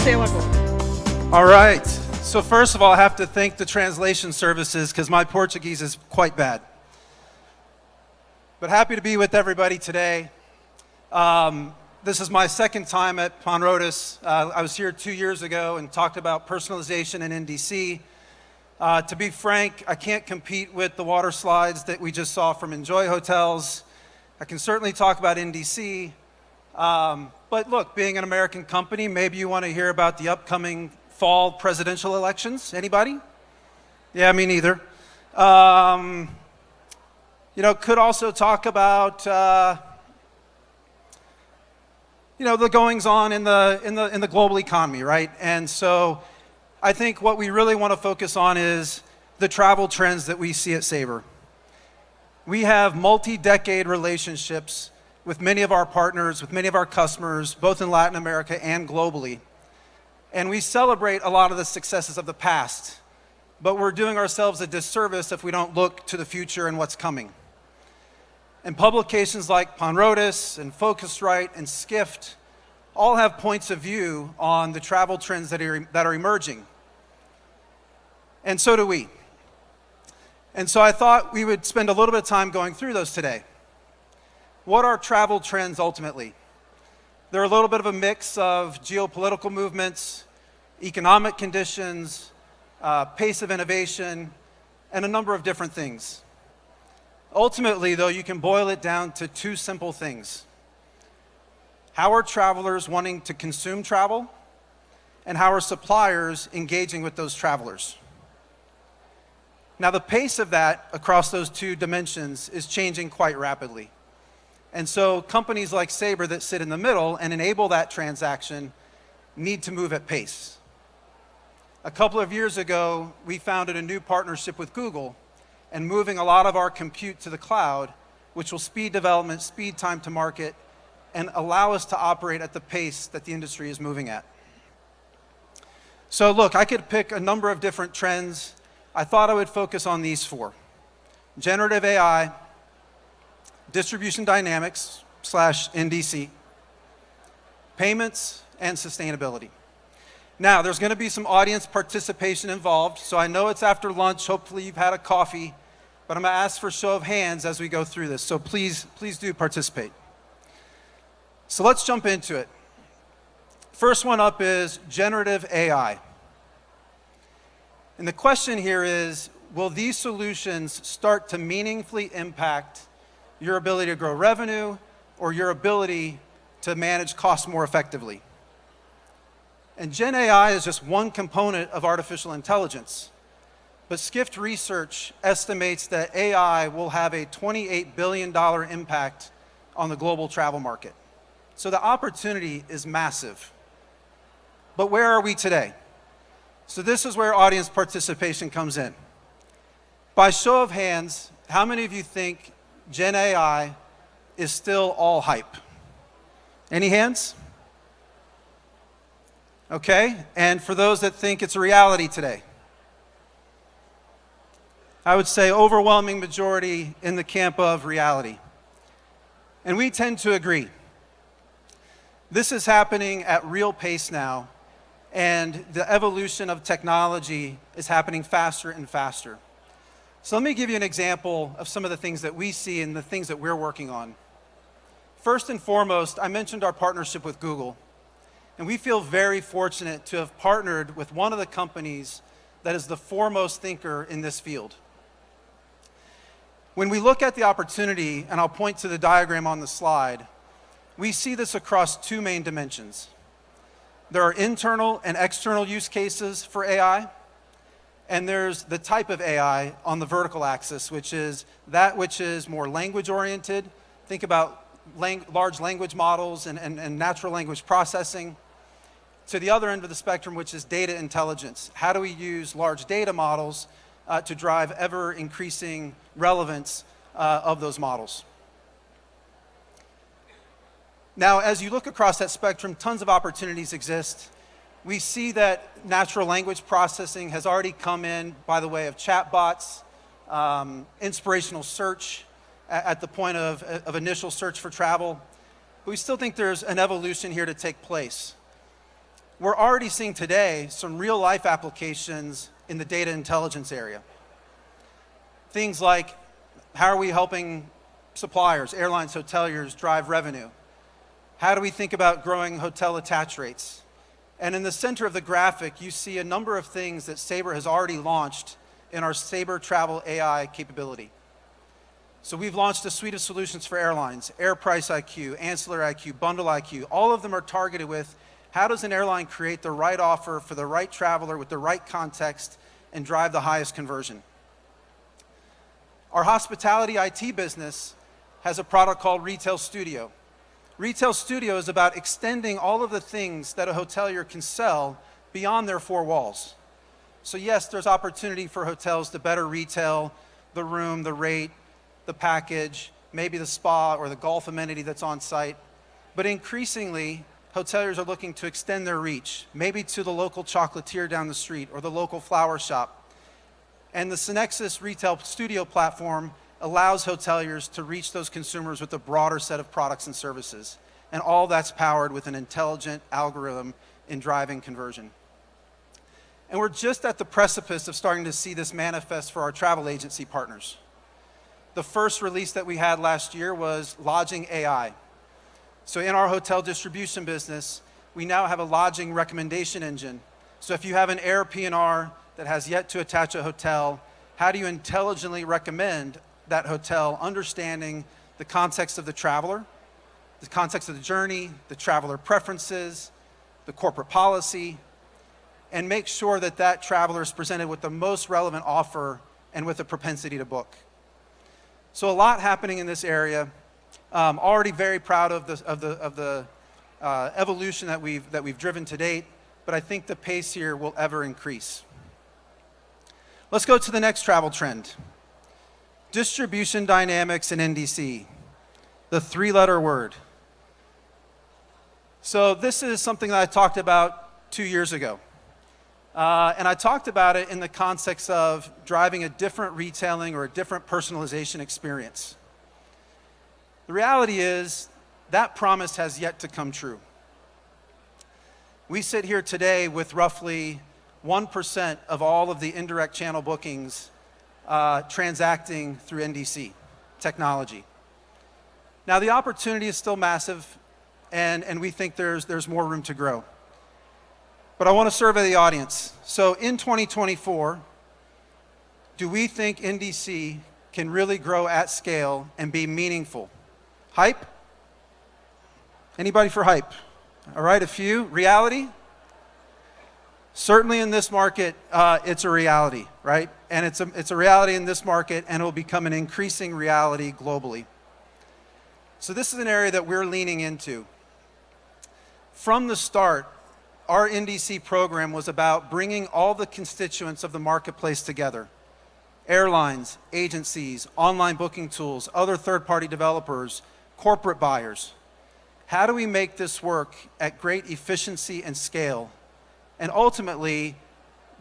seu agora. All right. So first of all, I have to thank the translation services because my Portuguese is quite bad. But happy to be with everybody today. This is my second time at PANROTAS. I was here 2 years ago and talked about personalization in NDC. To be frank, I can't compete with the water slides that we just saw from Enjoy Hotels. I can certainly talk about NDC. But look, being an American company, maybe you want to hear about the upcoming fall presidential elections. Anybody? Yeah, me neither. Could also talk about the goings on in the global economy, right? And so I think what we really want to focus on is the travel trends that we see at SABRE. We have multi-decade relationships with many of our partners, with many of our customers, both in Latin America and globally. And we celebrate a lot of the successes of the past, but we're doing ourselves a disservice if we don't look to the future and what's coming. And publications like PANROTAS and Focusrite and Skift all have points of view on the travel trends that are emerging. And so do we. And so I thought we would spend a little bit of time going through those today. What are travel trends ultimately? They're a little bit of a mix of geopolitical movements, economic conditions, pace of innovation, and a number of different things. Ultimately, though, you can boil it down to two simple things. How are travelers wanting to consume travel? And how are suppliers engaging with those travelers? Now, the pace of that across those two dimensions is changing quite rapidly. And so companies like SABRE that sit in the middle and enable that transaction need to move at pace. A couple of years ago, we founded a new partnership with Google and moving a lot of our compute to the cloud, which will speed development, speed time to market, and allow us to operate at the pace that the industry is moving at. So look, I could pick a number of different trends. I thought I would focus on these four: generative AI, distribution dynamics / NDC, payments, and sustainability. Now, there's going to be some audience participation involved, so I know it's after lunch. Hopefully you've had a coffee, but I'm going to ask for a show of hands as we go through this, so please do participate. So let's jump into it. First one up is generative AI. And the question here is, will these solutions start to meaningfully impact your ability to grow revenue or your ability to manage costs more effectively? And Gen AI is just one component of artificial intelligence. But Skift Research estimates that AI will have a $28 billion impact on the global travel market. So the opportunity is massive. But where are we today? So this is where audience participation comes in. By show of hands, how many of you think Gen AI is still all hype? Any hands? Okay, and for those that think it's a reality today? I would say overwhelming majority in the camp of reality. And we tend to agree. This is happening at real pace now, and the evolution of technology is happening faster and faster. So let me give you an example of some of the things that we see and the things that we're working on. First and foremost, I mentioned our partnership with Google. And we feel very fortunate to have partnered with one of the companies that is the foremost thinker in this field. When we look at the opportunity, and I'll point to the diagram on the slide, we see this across two main dimensions. There are internal and external use cases for AI, and there's the type of AI on the vertical axis, which is that which is more language-oriented. Think about large language models and natural language processing. To the other end of the spectrum, which is data intelligence. How do we use large data models to drive ever-increasing relevance of those models? Now, as you look across that spectrum, tons of opportunities exist. We see that natural language processing has already come in by the way of chatbots, inspirational search at the point of initial search for travel. But we still think there's an evolution here to take place. we're already seeing today some real-life applications in the data intelligence area. Things like, how are we helping suppliers, airlines, hoteliers drive revenue? How do we think about growing hotel attach rates? And in the center of the graphic, you see a number of things that SABRE has already launched in our SABRE Travel AI capability. So we've launched a suite of solutions for airlines: Air Price IQ, Ancillary IQ, Bundle IQ. All of them are targeted with how does an airline create the right offer for the right traveler with the right context and drive the highest conversion. Our hospitality IT business has a product called Retail Studio. Retail Studio is about extending all of the things that a hotelier can sell beyond their four walls. So yes, there's opportunity for hotels to better retail the room, the rate, the package, maybe the spa or the golf amenity that's on site. But increasingly, hoteliers are looking to extend their reach, maybe to the local chocolatier down the street or the local flower shop. And the Synexus Retail Studio platform allows hoteliers to reach those consumers with a broader set of products and services. And all that's powered with an intelligent algorithm in driving conversion. And we're just at the precipice of starting to see this manifest for our travel agency partners. The first release that we had last year was Lodging AI. So in our hotel distribution business, we now have a lodging recommendation engine. So if you have an Air P&R that has yet to attach a hotel, how do you intelligently recommend that hotel, understanding the context of the traveler, the context of the journey, the traveler preferences, the corporate policy, and make sure that that traveler is presented with the most relevant offer and with a propensity to book. So a lot happening in this area. Already very proud of the evolution that we've driven to date, but I think the pace here will ever increase. Let's go to the next travel trend. Distribution dynamics and NDC, the three-letter word. So this is something that I talked about 2 years ago. And I talked about it in the context of driving a different retailing or a different personalization experience. The reality is that promise has yet to come true. We sit here today with roughly 1% of all of the indirect channel bookings transacting through NDC technology. Now the opportunity is still massive, and we think there's more room to grow. But I want to survey the audience. So in 2024, do we think NDC can really grow at scale and be meaningful? Hype? Anybody for hype? All right, a few. Reality? Certainly in this market, it's a reality, right? And it's a reality in this market, and it will become an increasing reality globally. So this is an area that we're leaning into. From the start, our NDC program was about bringing all the constituents of the marketplace together. Airlines, agencies, online booking tools, other third-party developers, corporate buyers. How do we make this work at great efficiency and scale, and ultimately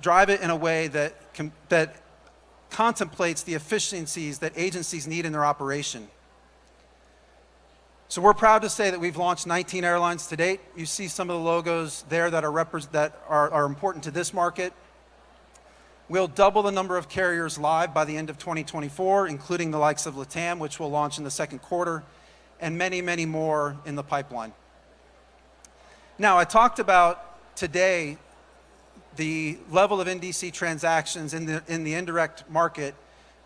drive it in a way that contemplates the efficiencies that agencies need in their operation? So we're proud to say that we've launched 19 airlines to date. You see some of the logos there that are important to this market. We'll double the number of carriers live by the end of 2024, including the likes of LATAM, which will launch in the second quarter, and many, many more in the pipeline. Now, I talked about today the level of NDC transactions in the indirect market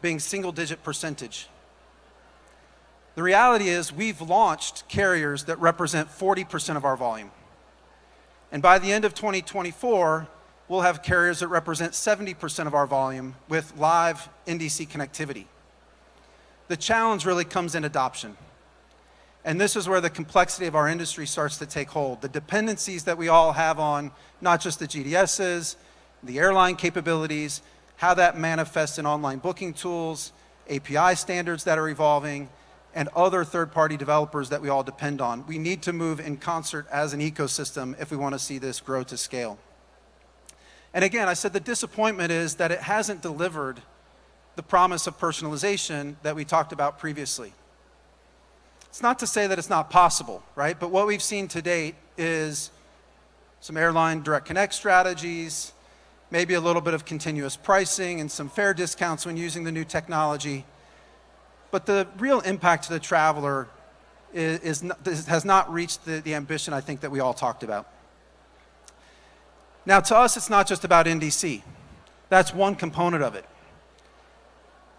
being single-digit percentage. The reality is we've launched carriers that represent 40% of our volume. And by the end of 2024, we'll have carriers that represent 70% of our volume with live NDC connectivity. The challenge really comes in adoption. And this is where the complexity of our industry starts to take hold. The dependencies that we all have on not just the GDSs, the airline capabilities, how that manifests in online booking tools, API standards that are evolving, and other third-party developers that we all depend on. We need to move in concert as an ecosystem if we want to see this grow to scale. And again, I said the disappointment is that it hasn't delivered the promise of personalization that we talked about previously. It's not to say that it's not possible, right? But what we've seen to date is some airline direct connect strategies, maybe a little bit of continuous pricing and some fare discounts when using the new technology. But the real impact to the traveler has not reached the ambition I think that we all talked about. Now, to us, it's not just about NDC. That's one component of it.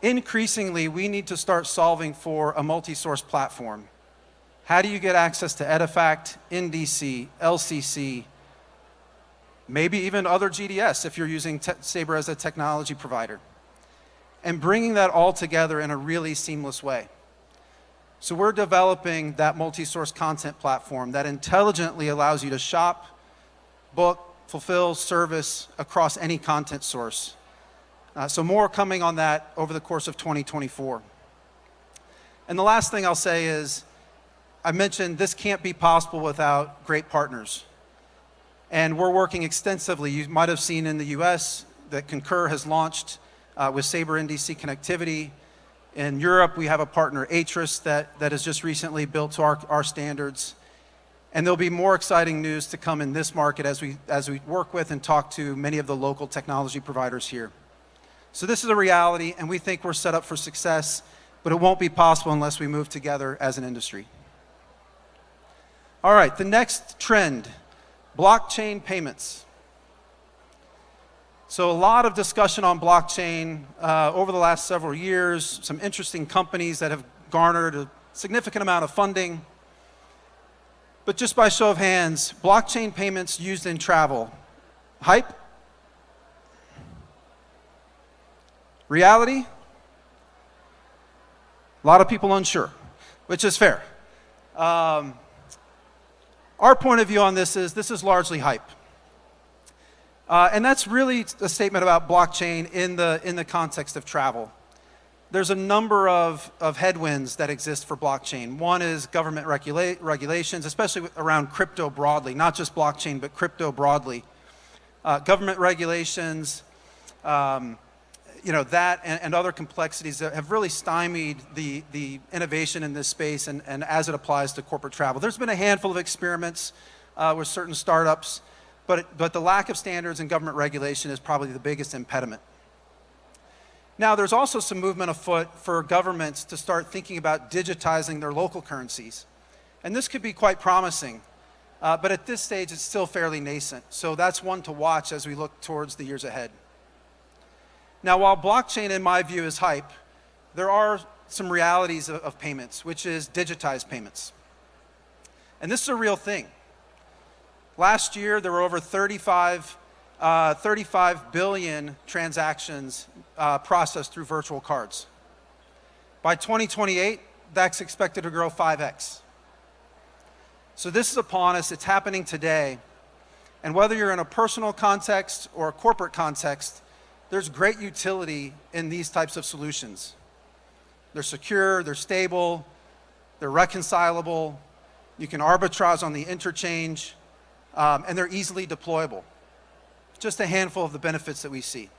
Increasingly, we need to start solving for a multi-source platform. How do you get access to EDIFACT, NDC, LCC, maybe even other GDS if you're using SABRE as a technology provider, and bringing that all together in a really seamless way. So we're developing that multi-source content platform that intelligently allows you to shop, book, fulfill, service across any content source. So more coming on that over the course of 2024. And the last thing I'll say is, I mentioned this can't be possible without great partners. And we're working extensively. You might have seen in the US that Concur has launched with SABRE NDC connectivity. In Europe, we have a partner, Atris, that has just recently built to our standards. And there'll be more exciting news to come in this market as we work with and talk to many of the local technology providers here. So this is a reality, and we think we're set up for success, but it won't be possible unless we move together as an industry. All right, the next trend, blockchain payments. So a lot of discussion on blockchain over the last several years, some interesting companies that have garnered a significant amount of funding. But just by show of hands, blockchain payments used in travel, hype? Reality? A lot of people unsure, which is fair. Our point of view on this is largely hype. And that's really a statement about blockchain in the context of travel. There's a number of headwinds that exist for blockchain. One is government regulations, especially around crypto broadly, not just blockchain, but crypto broadly. Government regulations, that and other complexities that have really stymied the innovation in this space and as it applies to corporate travel. There's been a handful of experiments with certain startups, but the lack of standards and government regulation is probably the biggest impediment. Now, there's also some movement afoot for governments to start thinking about digitizing their local currencies. And this could be quite promising, but at this stage, it's still fairly nascent. So that's one to watch as we look towards the years ahead. Now, while blockchain, in my view, is hype, there are some realities of payments, which is digitized payments. And this is a real thing. Last year, there were over 35 billion transactions processed through virtual cards. By 2028, that's expected to grow 5x. So this is upon us. It's happening today. And whether you're in a personal context or a corporate context, there's great utility in these types of solutions. They're secure, they're stable, they're reconcilable, you can arbitrage on the interchange, and they're easily deployable. Just a handful of the benefits that we see.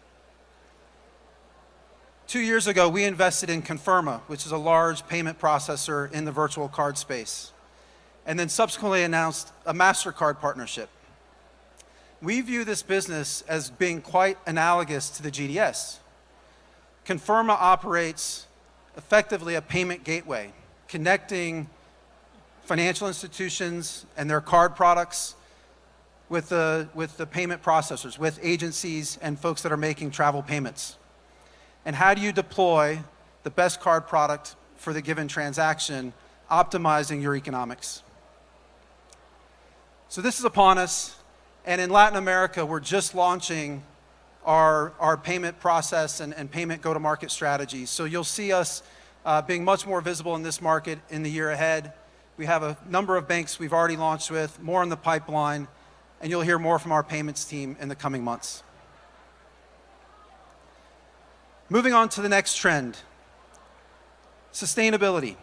2 years ago, we invested in Confirma, which is a large payment processor in the virtual card space, and then subsequently announced a MasterCard partnership. We view this business as being quite analogous to the GDS. Confirma operates effectively a payment gateway, connecting financial institutions and their card products with the payment processors, with agencies and folks that are making travel payments. And how do you deploy the best card product for the given transaction, optimizing your economics? So this is upon us. And in Latin America, we're just launching our payment process and payment go-to-market strategies. So you'll see us being much more visible in this market in the year ahead. We have a number of banks we've already launched with, more in the pipeline, and you'll hear more from our payments team in the coming months. Moving on to the next trend, sustainability.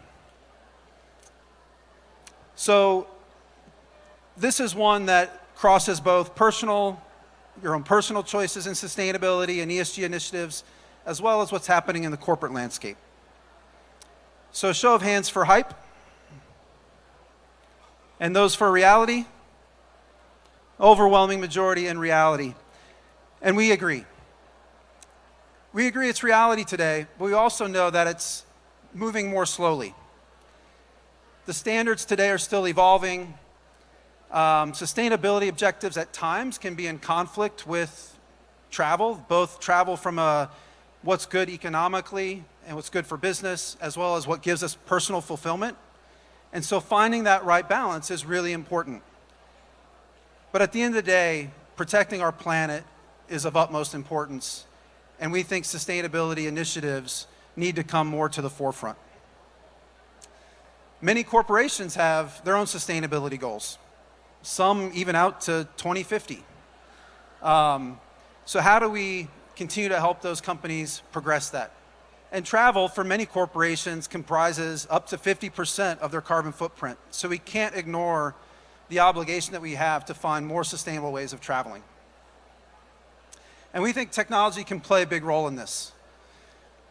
So this is one that crosses both your own personal choices in sustainability and ESG initiatives, as well as what's happening in the corporate landscape. So show of hands for hype. And those for reality. Overwhelming majority in reality. And we agree. We agree it's reality today, but we also know that it's moving more slowly. The standards today are still evolving. Sustainability objectives at times can be in conflict with travel, both travel from what's good economically and what's good for business, as well as what gives us personal fulfillment. And so finding that right balance is really important. But at the end of the day, protecting our planet is of utmost importance, and we think sustainability initiatives need to come more to the forefront. Many corporations have their own sustainability goals, some even out to 2050. So how do we continue to help those companies progress that? And travel, for many corporations, comprises up to 50% of their carbon footprint. So we can't ignore the obligation that we have to find more sustainable ways of traveling. And we think technology can play a big role in this.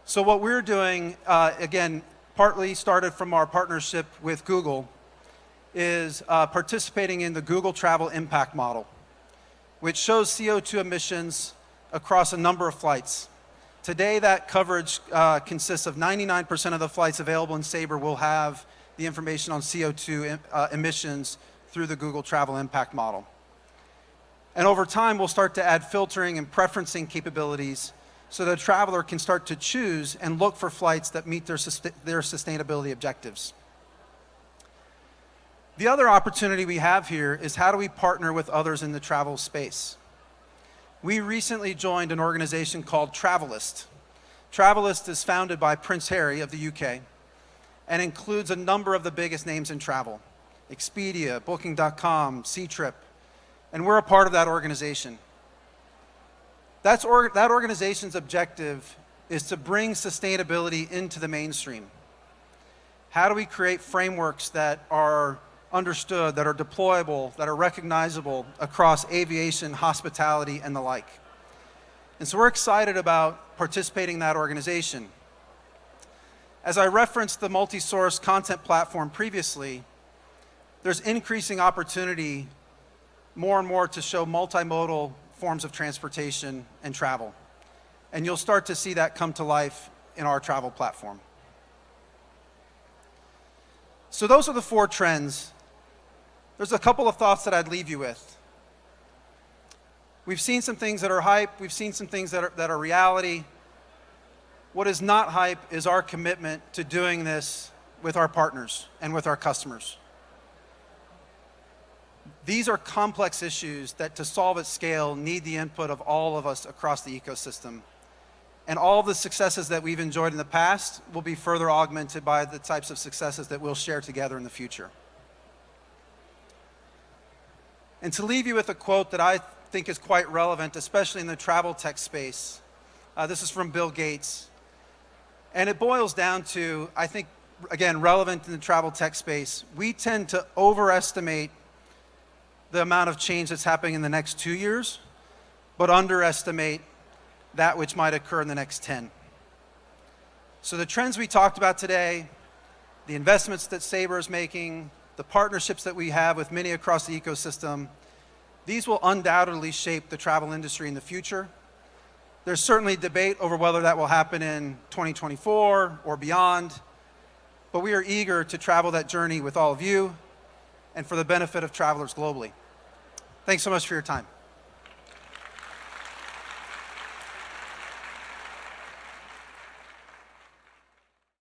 So what we're doing, again, partly started from our partnership with Google, is participating in the Google Travel Impact Model, which shows CO2 emissions across a number of flights. Today, that coverage consists of 99% of the flights available in SABRE will have the information on CO2 emissions through the Google Travel Impact Model. And over time, we'll start to add filtering and preferencing capabilities so that a traveler can start to choose and look for flights that meet their sustainability objectives. The other opportunity we have here is how do we partner with others in the travel space? We recently joined an organization called Travelist. Travelist is founded by Prince Harry of the UK and includes a number of the biggest names in travel: Expedia, Booking.com, Ctrip, and we're a part of that organization. That organization's objective is to bring sustainability into the mainstream. How do we create frameworks that are understood, that are deployable, that are recognizable across aviation, hospitality, and the like? And so we're excited about participating in that organization. As I referenced the multi-source content platform previously, there's increasing opportunity more and more to show multimodal forms of transportation and travel. And you'll start to see that come to life in our travel platform. So those are the 4 trends. There's a couple of thoughts that I'd leave you with. We've seen some things that are hype. We've seen some things that are reality. What is not hype is our commitment to doing this with our partners and with our customers. These are complex issues that, to solve at scale, need the input of all of us across the ecosystem. And all the successes that we've enjoyed in the past will be further augmented by the types of successes that we'll share together in the future. And to leave you with a quote that I think is quite relevant, especially in the travel tech space. This is from Bill Gates. And it boils down to, I think, again, relevant in the travel tech space. We tend to overestimate the amount of change that's happening in the next 2 years, but underestimate that which might occur in the next 10. So the trends we talked about today, the investments that SABRE is making, the partnerships that we have with many across the ecosystem, these will undoubtedly shape the travel industry in the future. There's certainly debate over whether that will happen in 2024 or beyond, but we are eager to travel that journey with all of you and for the benefit of travelers globally. Thanks so much for your time.